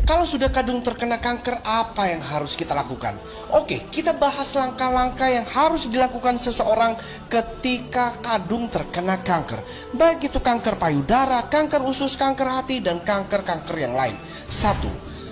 Kalau sudah kadung terkena kanker, apa yang harus kita lakukan? Oke, kita bahas langkah-langkah yang harus dilakukan seseorang ketika kadung terkena kanker. Baik itu kanker payudara, kanker usus, kanker hati, dan kanker-kanker yang lain. 1.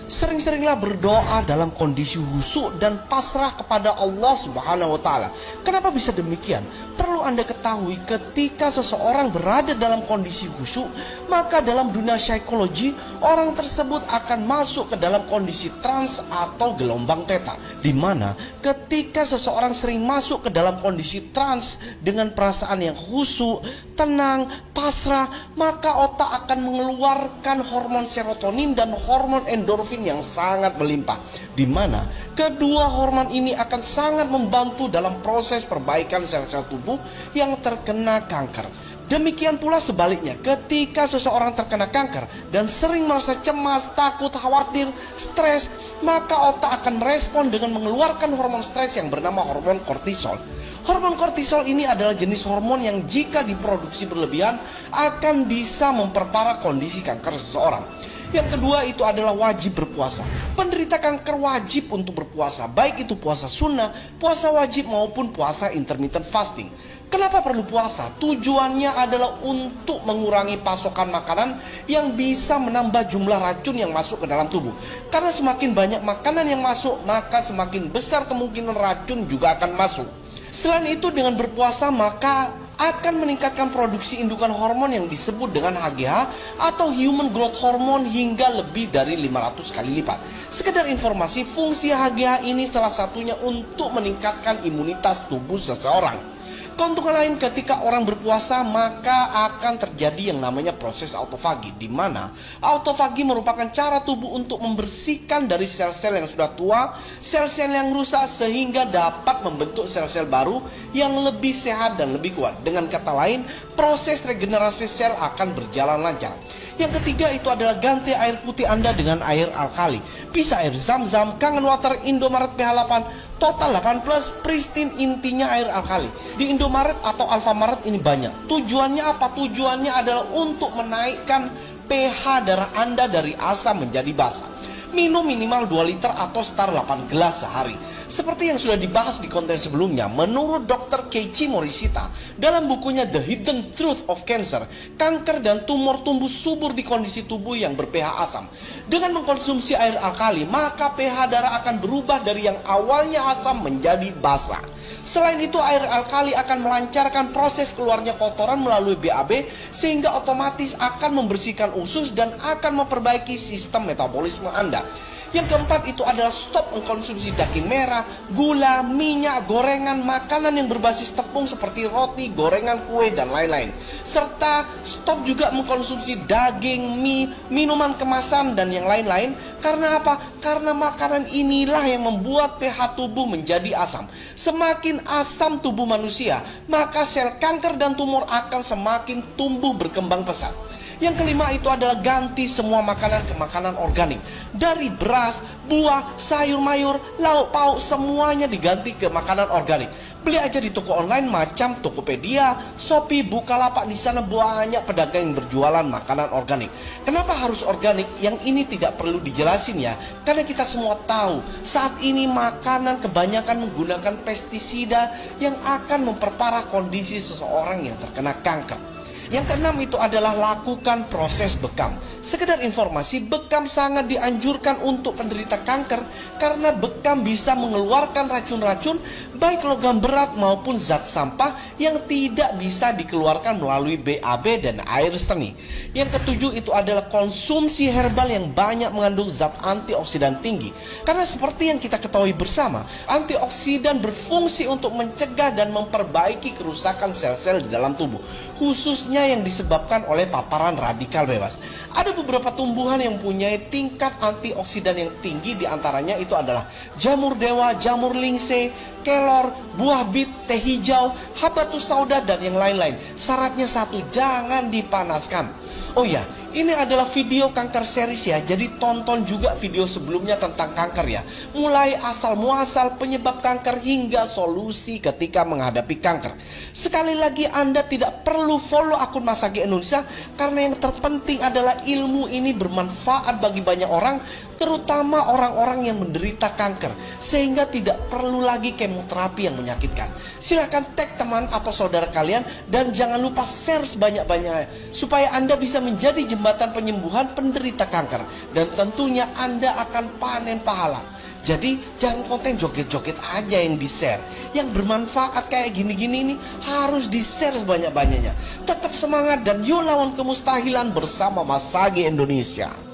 Sering-seringlah berdoa dalam kondisi khusyuk dan pasrah kepada Allah Subhanahu wa Ta'ala. Kenapa bisa demikian? Perlu Anda ketahui, ketika seseorang berada dalam kondisi khusyuk, maka dalam dunia psikologi, orang tersebut akan masuk ke dalam kondisi trans atau gelombang theta, di mana ketika seseorang sering masuk ke dalam kondisi trans dengan perasaan yang khusyuk, tenang, pasrah, maka otak akan mengeluarkan hormon serotonin dan hormon endorfin yang sangat melimpah, di mana kedua hormon ini akan sangat membantu dalam proses perbaikan sel-sel tubuh yang terkena kanker. Demikian pula sebaliknya, ketika seseorang terkena kanker dan sering merasa cemas, takut, khawatir, stres, maka otak akan merespon dengan mengeluarkan hormon stres yang bernama hormon kortisol. Hormon kortisol ini adalah jenis hormon yang jika diproduksi berlebihan akan bisa memperparah kondisi kanker seseorang. Yang kedua itu adalah wajib berpuasa. Penderita kanker wajib untuk berpuasa, baik itu puasa sunnah, puasa wajib maupun puasa intermittent fasting. Kenapa perlu puasa? Tujuannya adalah untuk mengurangi pasokan makanan yang bisa menambah jumlah racun yang masuk ke dalam tubuh. Karena semakin banyak makanan yang masuk, maka semakin besar kemungkinan racun juga akan masuk. Selain itu, dengan berpuasa maka akan meningkatkan produksi indukan hormon yang disebut dengan HGH atau Human Growth Hormone hingga lebih dari 500 kali lipat. Sekedar informasi, fungsi HGH ini salah satunya untuk meningkatkan imunitas tubuh seseorang. Keuntungan lain ketika orang berpuasa, maka akan terjadi yang namanya proses autofagi, di mana autofagi merupakan cara tubuh untuk membersihkan dari sel-sel yang sudah tua, sel-sel yang rusak, sehingga dapat membentuk sel-sel baru yang lebih sehat dan lebih kuat. Dengan kata lain, proses regenerasi sel akan berjalan lancar. Yang ketiga itu adalah ganti air putih Anda dengan air alkali. Bisa air zam-zam, Kangen Water, Indomaret pH 8, Total 8 Plus, Pristine, intinya air alkali. Di Indomaret atau Alfamaret ini banyak. Tujuannya apa? Tujuannya adalah untuk menaikkan pH darah Anda dari asam menjadi basa. Minum minimal 2 liter atau sekitar 8 gelas sehari. Seperti yang sudah dibahas di konten sebelumnya, menurut Dr. Keiichi Morishita dalam bukunya The Hidden Truth of Cancer, kanker dan tumor tumbuh subur di kondisi tubuh yang ber-pH asam. Dengan mengkonsumsi air alkali, maka pH darah akan berubah dari yang awalnya asam menjadi basa. Selain itu, air alkali akan melancarkan proses keluarnya kotoran melalui BAB, sehingga otomatis akan membersihkan usus dan akan memperbaiki sistem metabolisme Anda. Yang keempat itu adalah stop mengkonsumsi daging merah, gula, minyak, gorengan, makanan yang berbasis tepung seperti roti, gorengan, kue, dan lain-lain. Serta stop juga mengkonsumsi daging, mie, minuman kemasan, dan yang lain-lain. Karena apa? Karena makanan inilah yang membuat pH tubuh menjadi asam. Semakin asam tubuh manusia, maka sel kanker dan tumor akan semakin tumbuh berkembang pesat. Yang kelima itu adalah ganti semua makanan ke makanan organik. Dari beras, buah, sayur mayur, lauk pauk, semuanya diganti ke makanan organik. Beli aja di toko online macam Tokopedia, Shopee, Bukalapak. Di sana banyak pedagang yang berjualan makanan organik. Kenapa harus organik? Yang ini tidak perlu dijelasin ya, karena kita semua tahu saat ini makanan kebanyakan menggunakan pestisida yang akan memperparah kondisi seseorang yang terkena kanker. Yang keenam itu adalah lakukan proses bekam. Sekedar informasi, bekam sangat dianjurkan untuk penderita kanker karena bekam bisa mengeluarkan racun-racun baik logam berat maupun zat sampah yang tidak bisa dikeluarkan melalui BAB dan air seni. Yang ketujuh itu adalah konsumsi herbal yang banyak mengandung zat antioksidan tinggi. Karena seperti yang kita ketahui bersama, antioksidan berfungsi untuk mencegah dan memperbaiki kerusakan sel-sel di dalam tubuh, khususnya yang disebabkan oleh paparan radikal bebas. Ada beberapa tumbuhan yang mempunyai tingkat antioksidan yang tinggi, diantaranya itu adalah jamur dewa, jamur lingse, kelor, buah bit, teh hijau, habatus sauda, dan yang lain-lain. Syaratnya satu, jangan dipanaskan. Oh ya, Ini adalah video kanker series ya. Jadi tonton juga video sebelumnya tentang kanker ya. Mulai asal muasal penyebab kanker hingga solusi ketika menghadapi kanker. Sekali lagi Anda tidak perlu follow akun Masagi Indonesia, karena yang terpenting adalah ilmu ini bermanfaat bagi banyak orang, terutama orang-orang yang menderita kanker, sehingga tidak perlu lagi kemoterapi yang menyakitkan. Silahkan tag teman atau saudara kalian, dan jangan lupa share sebanyak-banyaknya supaya Anda bisa menjadi jembatan penyembuhan penderita kanker, dan tentunya Anda akan panen pahala. Jadi jangan konten joget-joget aja yang di-share. Yang bermanfaat kayak gini-gini ini harus di-share sebanyak-banyaknya. Tetap semangat dan yuk lawan kemustahilan bersama Masagi Indonesia.